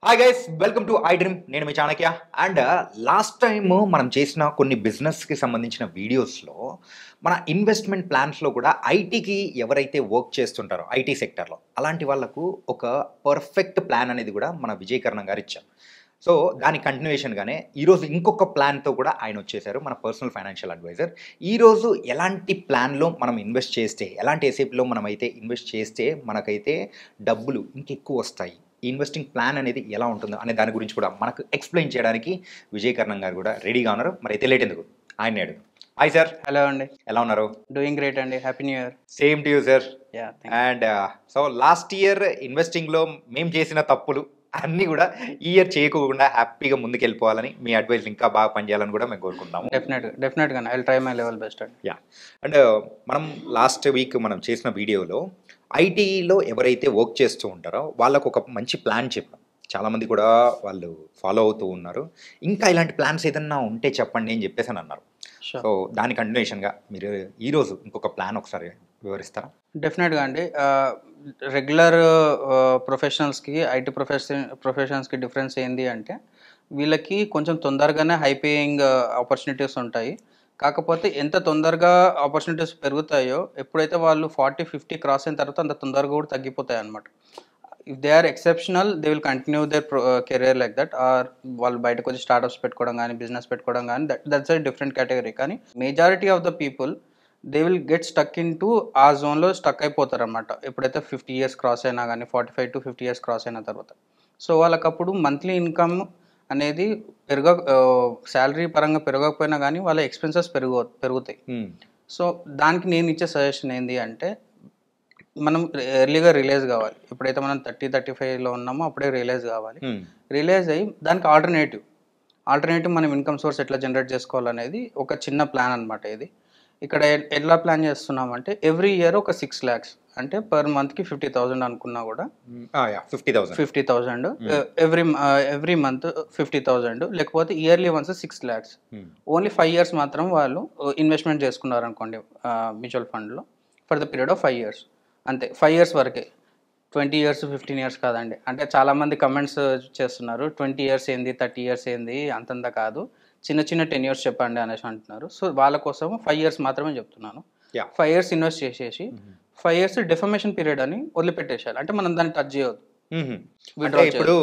Hi guys, welcome to I dream. నేను మీ Chanakya. And last time మనం చేసిన కొన్ని బిజినెస్కి సంబంధించిన వీడియోస్లో మన ఇన్వెస్ట్మెంట్ ప్లాన్స్లో కూడా ఐటీకి ఎవరైతే వర్క్ చేస్తుంటారో ఐటీ సెక్టర్లో అలాంటి వాళ్ళకు ఒక పర్ఫెక్ట్ ప్లాన్ అనేది కూడా మన విజయకరణం గారు ఇచ్చారు. సో దాని కంటిన్యూషన్గానే ఈరోజు ఇంకొక ప్లాన్తో కూడా ఆయన వచ్చేసారు, మన పర్సనల్ ఫైనాన్షియల్ అడ్వైజర్. ఈరోజు ఎలాంటి ప్లాన్లో మనం ఇన్వెస్ట్ చేస్తే, ఎలాంటి ఎస్ఐపిలో మనం అయితే ఇన్వెస్ట్ చేస్తే మనకైతే డబ్బులు ఇంకెక్కువ వస్తాయి, ఇన్వెస్టింగ్ ప్లాన్ అనేది ఎలా ఉంటుందో అనే దాని గురించి కూడా మనకు ఎక్స్ప్లెయిన్ చేయడానికి విజయకరణం గారు కూడా రెడీగా ఉన్నారు. మరి అయితే లేట్ ఎందుకు, ఆయన అడుగు. Hi sir. హలో అండి. ఎలా ఉన్నారు? డూయింగ్ గ్రేట్ అండి. Happy new year. Same to you sir. Yeah. And so last year ఇన్వెస్టింగ్లో మేము చేసిన తప్పులు అన్నీ కూడా ఈ ఇయర్ చేయకుండా హ్యాపీగా ముందుకెళ్ళిపోవాలని, మీ అడ్వైస్ ఇంకా బాగా పనిచేయాలని కూడా మేము కోరుకుంటున్నాము. డెఫినెట్గా I will try my level best అండి. యా. అండ్ మనం లాస్ట్ వీక్ మనం చేసిన వీడియోలో ఐటీలో ఎవరైతే వర్క్ చేస్తూ ఉంటారో వాళ్ళకు ఒక మంచి ప్లాన్ చెప్పాం. చాలామంది కూడా వాళ్ళు ఫాలో అవుతూ ఉన్నారు. ఇంకా ఇలాంటి ప్లాన్స్ ఏదన్నా ఉంటే చెప్పండి అని చెప్పేసి అని అన్నారు. సో దాని కంటిన్యూషన్గా మీరు ఈరోజు ఇంకొక ప్లాన్ ఒకసారి వివరిస్తారా? డెఫినెట్గా అండి. రెగ్యులర్ ప్రొఫెషనల్స్కి ఐటీ ప్రొఫెషన్స్కి డిఫరెన్స్ ఏంటి అంటే వీళ్ళకి కొంచెం తొందరగానే హై పేయింగ్ ఆపర్చునిటీస్ ఉంటాయి. కాకపోతే ఎంత తొందరగా ఆపర్చునిటీస్ పెరుగుతాయో ఎప్పుడైతే వాళ్ళు 40-50 క్రాస్ అయిన తర్వాత అంత తొందరగా కూడా తగ్గిపోతాయి అన్నమాట. If they are exceptional they will continue their career like that. Or వాళ్ళు బయటకు వచ్చి స్టార్ట్అప్స్ పెట్టుకోవడం కానీ బిజినెస్ పెట్టుకోవడం కానీ దట్స్ అ డిఫరెంట్ కేటగిరీ. కానీ majority of the people they will get stuck in to ఆ జోన్లో స్టక్ అయిపోతారు అనమాట. ఎప్పుడైతే 50 years క్రాస్ అయినా కానీ 45-50 years క్రాస్ అయిన తర్వాత. సో వాళ్ళకప్పుడు మంత్లీ ఇన్కమ్ అనేది శాలరీ పరంగా పెరగకపోయినా కానీ వాళ్ళ ఎక్స్పెన్సెస్ పెరుగుతాయి. సో దానికి నేను ఇచ్చే సజెషన్ ఏంటి అంటే మనం ఎర్లీగా రిలీజ్ కావాలి. ఎప్పుడైతే మనం 30-35లో ఉన్నామో అప్పుడే రిలీజ్ కావాలి. రిలీజ్ అయ్యి దానికి ఆల్టర్నేటివ్ మనం ఇన్కమ్ సోర్స్ ఎట్లా జనరేట్ చేసుకోవాలనేది ఒక చిన్న ప్లాన్ అనమాట. ఇది ఇక్కడ ఎట్లా ప్లాన్ చేస్తున్నామంటే ఎవ్రీ ఇయర్ ఒక 6 lakhs అంటే పర్ మంత్కి 50,000 అనుకున్నా కూడా 50,000 ఎవ్రీ మంత్ 50,000, లేకపోతే yearly once 6 lakhs. Only 5 years మాత్రం వాళ్ళు ఇన్వెస్ట్మెంట్ చేసుకున్నారు అనుకోండి మ్యూచువల్ ఫండ్లో for the period of 5 years. అంతే, 5 years వరకే. 20 years 15 years కాదండి. అంటే చాలామంది కమెంట్స్ చేస్తున్నారు 20 years ఏంది 30 years ఏంది అంతంత కాదు, చిన్న 10 years చెప్పండి అనేసి అంటున్నారు. సో వాళ్ళ కోసం 5 years మాత్రమే చెప్తున్నాను. 5 years ఇన్వెస్ట్ చేసేసి 5 years డిఫర్మేషన్ పీరియడ్ అని వదిలిపెట్టేసేయాలి. అంటే మనం దాన్ని టచ్ చేయొద్దు. ఇప్పుడు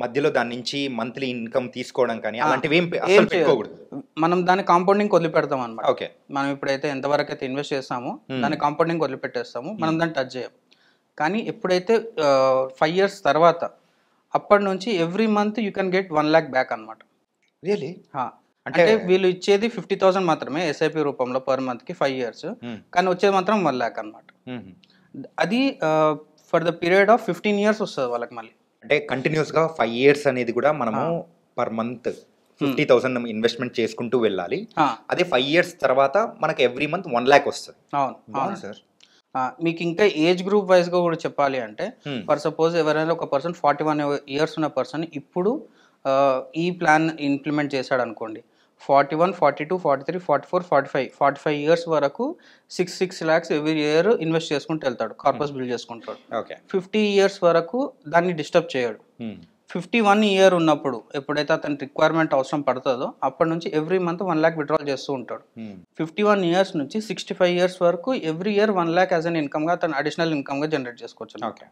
మధ్యలో దాని నుంచి మంత్లీ ఇన్కమ్ తీసుకోవడం కానీ అలాంటివి ఏం పెట్టుకోకూడదు. మనం దాన్ని కాంపౌండింగ్ వదిలిపెడతాం అనమాట. ఓకే, మనం ఇప్పుడైతే ఎంతవరకు అయితే ఇన్వెస్ట్ చేస్తామో దాన్ని కాంపౌండింగ్ వదిలిపెట్టేస్తాము, మనం దాన్ని టచ్ చేయం. కానీ ఎప్పుడైతే 5 years తర్వాత అప్పటి నుంచి every month you can get 1 lakh back అనమాట. రియలీ? అంటే వీళ్ళు ఇచ్చేది 50,000 మాత్రమే ఎస్ఐపి రూపంలో పర్ మంత్కి 5 years, కానీ వచ్చేది మాత్రం 1 lakh అనమాట. అది for the period of 15 years వస్తుంది వాళ్ళకి మళ్ళీ. అంటే కంటిన్యూస్గా 5 years అనేది కూడా మనము పర్ మంత్ 50,000 ఇన్వెస్ట్మెంట్ చేసుకుంటూ వెళ్ళాలి. అదే 5 years తర్వాత మనకి ఎవ్రీ మంత్ 1 lakh వస్తుంది. అవును సార్. మీకు ఇంకా ఏజ్ గ్రూప్ వైజ్గా కూడా చెప్పాలి అంటే ఫర్ సపోజ్ ఎవరైనా ఒక పర్సన్ 41 years ఉన్న పర్సన్ ఇప్పుడు ఈ ప్లాన్ ఇంప్లిమెంట్ చేశాడు అనుకోండి, 41, 42, 43, 44, 45 years వరకు 6 lakhs ఎవ్రీ ఇయర్ ఇన్వెస్ట్ చేసుకుంటూ వెళ్తాడు, కార్పస్ బిల్డ్ చేసుకుంటాడు. 50 years వరకు దాన్ని డిస్టర్బ్ చేయడు. 51 year ఉన్నప్పుడు ఎప్పుడైతే అతని రిక్వైర్మెంట్ అవసరం పడుతుందో అప్పటి నుంచి ఎవ్రీ మంత్ 1 lakh విత్డ్రాల్ చేస్తూ ఉంటాడు. 51 years నుంచి 65 years వరకు every year 1 lakh as an ఇన్కమ్గా అతను అడిషనల్ ఇన్కమ్గా జనరేట్ చేసుకోవచ్చు.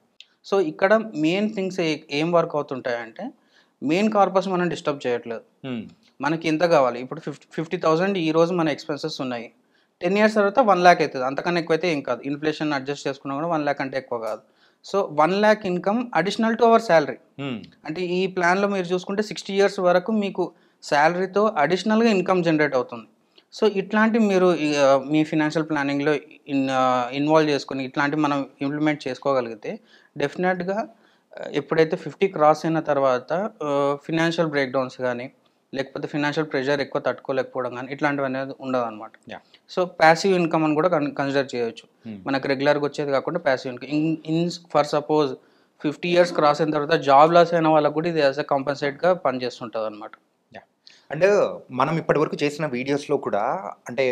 సో ఇక్కడ మెయిన్ థింగ్స్ ఏం వర్క్ అవుతుంటాయంటే మెయిన్ కార్పస్ మనం డిస్టర్బ్ చేయట్లేదు. మనకి ఎంత కావాలి, ఇప్పుడు 50,000 ఈ రోజు మన ఎక్స్పెన్సెస్ ఉన్నాయి, 10 years తర్వాత 1 lakh అవుతుంది. అంతకన్నా ఎక్కువైతే ఏం కాదు, ఇన్ఫ్లేషన్ అడ్జస్ట్ చేసుకున్నా కూడా 1 lakh అంటే ఎక్కువ కాదు. So 1 lakh income additional to our salary. అంటే ఈ ప్లాన్లో మీరు చూసుకుంటే 60 years వరకు మీకు శాలరీతో అడిషనల్గా ఇన్కమ్ జనరేట్ అవుతుంది. సో ఇట్లాంటి మీరు మీ ఫినాన్షియల్ ప్లానింగ్లో ఇన్వాల్వ్ చేసుకొని ఇట్లాంటివి మనం ఇంప్లిమెంట్ చేసుకోగలిగితే డెఫినెట్గా ఎప్పుడైతే 50 క్రాస్ అయిన తర్వాత ఫినాన్షియల్ బ్రేక్ డౌన్స్ కానీ లేకపోతే ఫినాన్షియల్ ప్రెషర్ ఎక్కువ తట్టుకోలేకపోవడం కానీ ఇట్లాంటివి అనేది ఉండదు అనమాట. సో ప్యాసివ్ ఇన్కమ్ అని కూడా కన్సిడర్ చేయొచ్చు. మనకు రెగ్యులర్గా వచ్చేది కాకుండా passive income. For suppose 50 years cross అయిన తర్వాత జాబ్ లాస్ అయిన వాళ్ళకు కూడా ఇది యాజ్ అ కాంపన్సేట్గా పనిచేస్తుంటుంది అనమాట. అండ్ మనం ఇప్పటి వరకు చేసిన వీడియోస్లో కూడా అంటే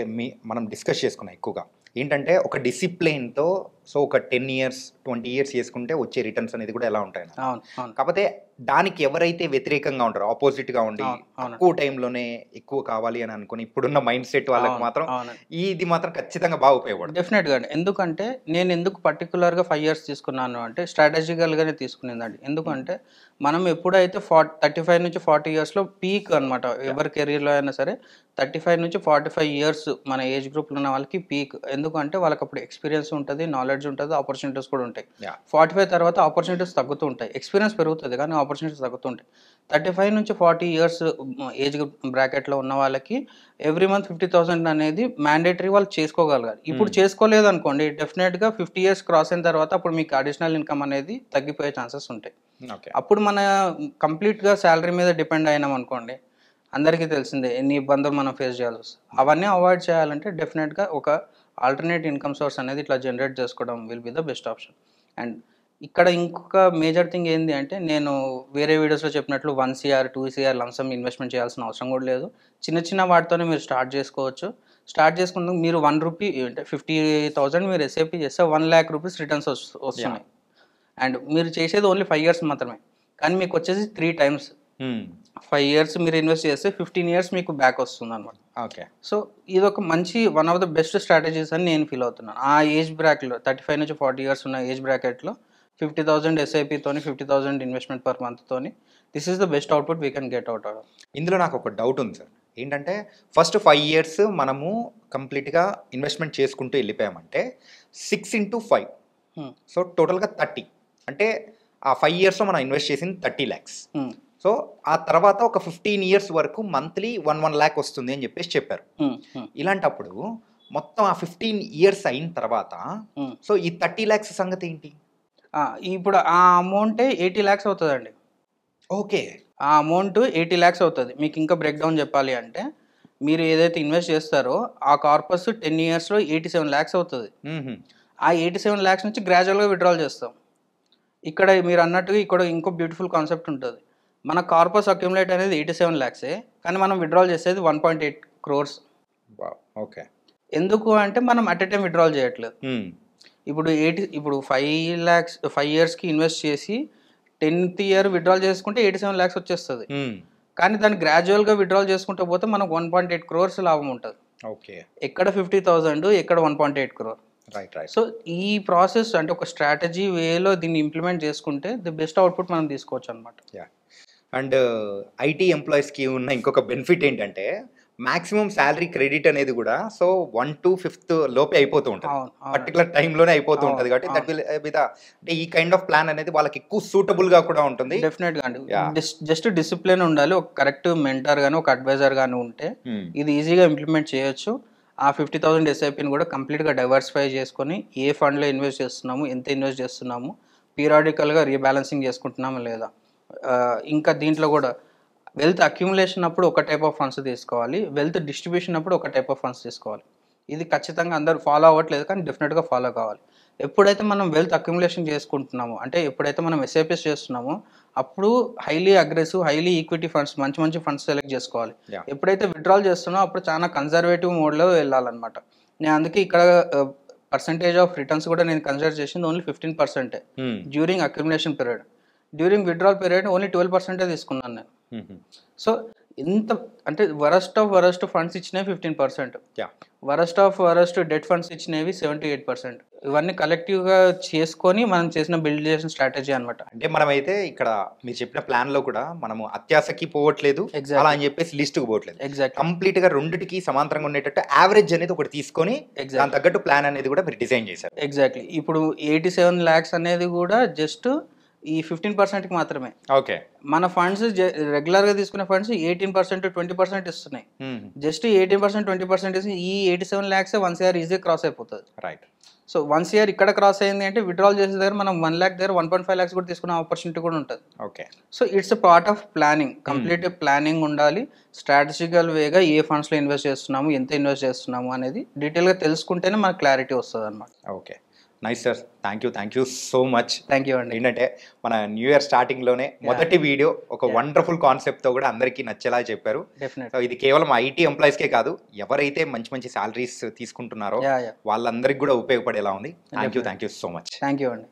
మనం డిస్కస్ చేసుకున్నాం ఎక్కువగా ఏంటంటే ఒక డిసిప్లిన్తో సో ఒక 10 ఇయర్స్ 20 ఇయర్స్ చేసుకుంటే వచ్చే రిటర్న్స్ అనేది కూడా ఎలా ఉంటాయి అవును అవును కాకపోతే దానికి ఎవరైతే వ్యతిరేకంగా ఉంటారో ఆపోజిట్గా ఉండి అవును తక్కువ టైంలోనే ఎక్కువ కావాలి అని అనుకుని ఇప్పుడున్న మైండ్ సెట్ వాళ్ళకి అవును మాత్రం అవును ఇది మాత్రం ఖచ్చితంగా బాగా ఉపయోగపడుతుంది. డెఫినెట్గా అండి. ఎందుకంటే నేను ఎందుకు పర్టికులర్గా 5 ఇయర్స్ తీసుకున్నాను అంటే స్ట్రాటజికల్గానే తీసుకునేదండి. ఎందుకంటే మనం ఎప్పుడైతే 35 నుంచి 40 ఇయర్స్లో పీక్ అనమాట. ఎవరి కెరీర్లో అయినా సరే 35 నుంచి 45 ఇయర్స్ మన ఏజ్ గ్రూప్లో ఉన్న వాళ్ళకి పీక్. ఎందుకంటే వాళ్ళకి అప్పుడు ఎక్స్పీరియన్స్ ఉంటుంది, నాలెడ్జ్ ఉంటుంది, ఆపర్చునిటీస్ కూడా ఉంటాయి. 45 తర్వాత ఆపర్చునిటీస్ తగ్గుతూ ఉంటాయి, ఎక్స్పీరియన్స్ పెరుగుతుంది కానీ ఆపర్చునిటీస్ తగ్గుతుంటాయి. 35 నుంచి 40 ఇయర్స్ ఏజ్ బ్రాకెట్లో ఉన్న వాళ్ళకి ఎవ్రీ మంత్ 50,000 అనేది మ్యాండేటరీ వాళ్ళు చేసుకోగలగాలి. ఇప్పుడు చేసుకోలేదు అనుకోండి, డెఫినెట్గా 50 ఇయర్స్ క్రాస్ అయిన తర్వాత అప్పుడు మీకు అడిషనల్ ఇన్కమ్ అనేది తగ్గిపోయే ఛాన్సెస్ ఉంటాయి. అప్పుడు మన కంప్లీట్గా శాలరీ మీద డిపెండ్ అయినాం అనుకోండి, అందరికీ తెలిసిందే ఎన్ని ఇబ్బందులు మనం ఫేస్ చేయాల్సి వస్తుంది. అవన్నీ అవాయిడ్ చేయాలంటే డెఫినెట్గా ఒక ఆల్టర్నేట్ ఇన్కమ్ సోర్స్ అనేది ఇట్లా జనరేట్ చేసుకోవడం will be the best option. And ఇక్కడ ఇంకొక మేజర్ థింగ్ ఏంటి అంటే, నేను వేరే వీడియోస్లో చెప్పినట్లు 1 CR 2 CR లంసమ్ ఇన్వెస్ట్మెంట్ చేయాల్సిన అవసరం కూడా లేదు. చిన్న చిన్న వాటితోనే మీరు స్టార్ట్ చేసుకోవచ్చు. స్టార్ట్ చేసుకున్న మీరు 1 రూపీ అంటే 50,000 మీరు ఎస్ఐపి చేస్తే 1 lakh రూపీస్ రిటర్న్స్ వస్తున్నాయి. అండ్ మీరు చేసేది ఓన్లీ 5 ఇయర్స్ మాత్రమే, కానీ మీకు వచ్చేసి 3 times. 5 ఇయర్స్ మీరు ఇన్వెస్ట్ చేస్తే 15 ఇయర్స్ మీకు బ్యాక్ వస్తుంది అనమాట. ఓకే. సో ఇది ఒక మంచి one of the best strategies అని నేను ఫీల్ అవుతున్నాను. ఆ ఏజ్ బ్రాకెట్లో 35 నుంచి 40 ఇయర్స్ ఉన్న ఏజ్ బ్రాకెట్లో 50,000 ఎస్ఐపితోని 50,000 ఇన్వెస్ట్మెంట్ పర్ మంత్తోని this is the best output we can get out. ఇందులో నాకు ఒక డౌట్ ఉంది సార్. ఏంటంటే ఫస్ట్ 5 ఇయర్స్ మనము కంప్లీట్గా ఇన్వెస్ట్మెంట్ చేసుకుంటూ వెళ్ళిపోయామంటే 6 into 5 సో టోటల్గా 30. అంటే ఆ 5 ఇయర్స్లో మనం ఇన్వెస్ట్ చేసింది 30 lakhs. సో ఆ తర్వాత ఒక 15 ఇయర్స్ వరకు మంత్లీ 1 lakh వస్తుంది అని చెప్పేసి చెప్పారు. ఇలాంటప్పుడు మొత్తం ఆ 15 ఇయర్స్ అయిన తర్వాత సో ఈ 30 lakhs సంగతి ఏంటి? ఇప్పుడు ఆ అమౌంటే 80 lakhs అవుతుందండి. ఓకే. ఆ అమౌంట్ 80 lakhs అవుతుంది. మీకు ఇంకా బ్రేక్ డౌన్ చెప్పాలి అంటే, మీరు ఏదైతే ఇన్వెస్ట్ చేస్తారో ఆ కార్పస్ 10 ఇయర్స్లో 87 lakhs అవుతుంది. ఆ 87 lakhs నుంచి గ్రాడ్యువల్గా విత్డ్రాల్ చేస్తాం. ఇక్కడ మీరు అన్నట్టుగా ఇక్కడ ఇంకో బ్యూటిఫుల్ కాన్సెప్ట్ ఉంటుంది. మన కార్పస్ అక్యుములేట్ అనేది 87 lakhs, కానీ మనం విత్డ్రాల్ చేసేది 1.8 crores. ఓకే. ఎందుకు అంటే మనం అట్ ఎ టైం విత్డ్రాల్ చేయట్లేదు. ఇప్పుడు 5 ఇయర్స్కి ఇన్వెస్ట్ చేసి 10th ఇయర్ విత్డ్రాల్ చేసుకుంటే 87 lakhs వచ్చేస్తుంది. కానీ దాన్ని గ్రాడ్యువల్గా విత్డ్రాల్ చేసుకుంటూ పోతే మనకు 1.8 crores లాభం ఉంటుంది. ఓకే. ఎక్కడ 50,000 ఎక్కడ 1.8 crore. రైట్. సో ఈ ప్రాసెస్ అంటే ఒక స్ట్రాటజీ వేలో దీన్ని ఇంప్లిమెంట్ చేసుకుంటే ది బెస్ట్ అవుట్పుట్ మనం తీసుకోవచ్చు అనమాట. అండ్ ఐటీ ఎంప్లాయీస్కి ఉన్న ఇంకొక బెనిఫిట్ ఏంటంటే మాక్సిమం శాలరీ క్రెడిట్ అనేది కూడా సో 1 to 5th లోపే అయిపోతూ ఉంటుంది, పర్టికులర్ టైంలోనే అయిపోతూ ఉంటుంది. కాబట్టి దట్ విల్ బి ద అంటే ఈ కైండ్ ఆఫ్ ప్లాన్ అనేది వాళ్ళకి ఎక్కువ సూటబుల్గా కూడా ఉంటుంది. డెఫినెట్గా అండి. జస్ట్ డిసిప్లిన్ ఉండాలి, ఒక కరెక్ట్ మెంటర్ కానీ ఒక అడ్వైజర్ కానీ ఉంటే ఇది ఈజీగా ఇంప్లిమెంట్ చేయొచ్చు. ఆ 50,000 ఎస్ఐపిని కూడా కంప్లీట్గా డైవర్సిఫై చేసుకొని ఏ ఫండ్లో ఇన్వెస్ట్ చేస్తున్నాము, ఎంత ఇన్వెస్ట్ చేస్తున్నాము, పీరియాడికల్గా రీబ్యాలెన్సింగ్ చేసుకుంటున్నాము లేదా. ఇంకా దీంట్లో కూడా వెల్త్ అక్యుములేషన్ అప్పుడు ఒక టైప్ ఆఫ్ ఫండ్స్ తీసుకోవాలి, వెల్త్ డిస్ట్రిబ్యూషన్ అప్పుడు ఒక టైప్ ఆఫ్ ఫండ్స్ తీసుకోవాలి. ఇది ఖచ్చితంగా అందరూ ఫాలో అవ్వట్లేదు, కానీ డెఫినెట్గా ఫాలో కావాలి. ఎప్పుడైతే మనం వెల్త్ అక్యుములేషన్ చేసుకుంటున్నామో అంటే ఎప్పుడైతే మనం ఎస్ఐపిస్ చేస్తున్నామో అప్పుడు highly aggressive highly equity funds మంచి ఫండ్స్ సెలెక్ట్ చేసుకోవాలి. ఎప్పుడైతే విత్డ్రాల్ చేస్తున్నామో అప్పుడు చాలా కన్జర్వేటివ్ మోడ్లో వెళ్ళాలన్నమాట. నేను అందుకే ఇక్కడ పర్సంటేజ్ ఆఫ్ రిటర్న్స్ కూడా నేను కన్సిడర్ చేసింది only 15% during accumulation period. During withdrawal period only 12% తీసుకున్నాను నేను. సో ఇంత అంటే వరస్ట్ ఫండ్స్ ఇచ్చినవి 15%, వరస్ట్ డెట్ ఫండ్స్ ఇచ్చినవి 78%. ఇవన్నీ కలెక్టివ్గా చేసుకొని మనం బిల్డ్ చేసిన స్ట్రాటజీ అనమాట. అంటే మనమైతే ఇక్కడ మీరు చెప్పిన ప్లాన్లో కూడా మనము అత్యాశకి పోవట్లేదు, అలా అని చెప్పేసి లిస్ట్కి పోవట్లేదు. కంప్లీట్గా రెండిటికి సమాంతరంగా ఉండేటట్టు యావరేజ్ అనేది ఒకటి తీసుకొని దాని తగ్గట్టు ప్లాన్ అనేది కూడా మీరు డిజైన్ చేశారు. ఎగ్జాక్ట్లీ. ఇప్పుడు 87 lakhs అనేది కూడా జస్ట్ ఈ 15%కి మాత్రమే. ఓకే. మన ఫండ్స్ రెగ్యులర్గా తీసుకునే ఫండ్స్ 18% 20% ఇస్తున్నాయి. జస్ట్ 18% 20% ఇస్తే ఈ 87 lakhs 1 CR ఈజీగా క్రాస్ అయిపోతుంది. రైట్. సో 1 CR ఇక్కడ క్రాస్ అయింది అంటే విత్డ్రాల్ చేసే దగ్గర మనం 1 lakh దగ్గర 1.5 lakhs కూడా తీసుకునే ఆపర్చునిటీ కూడా ఉంటుంది. Okay. So it's part of planning. Complete planning ఉండాలి. స్ట్రాటజికల్ వేగా ఏ ఫండ్స్లో ఇన్వెస్ట్ చేస్తున్నాము, ఎంత ఇన్వెస్ట్ చేస్తున్నాము అనేది డీటెయిల్గా తెలుసుకుంటేనే మనకు క్లారిటీ వస్తుంది అనమాట. Okay. Nice sir, thank you so much. Thank you అండి. ఏంటంటే మన న్యూ ఇయర్ స్టార్టింగ్లోనే మొదటి వీడియో ఒక వండర్ఫుల్ కాన్సెప్ట్తో కూడా అందరికీ నచ్చేలా చెప్పారు. డెఫినెట్. సో ఇది కేవలం ఐటీ ఎంప్లాయీస్కే కాదు, ఎవరైతే మంచి మంచి శాలరీస్ తీసుకుంటున్నారో వాళ్ళందరికీ కూడా ఉపయోగపడేలా ఉంది. Thank you so much. Thank you అండి.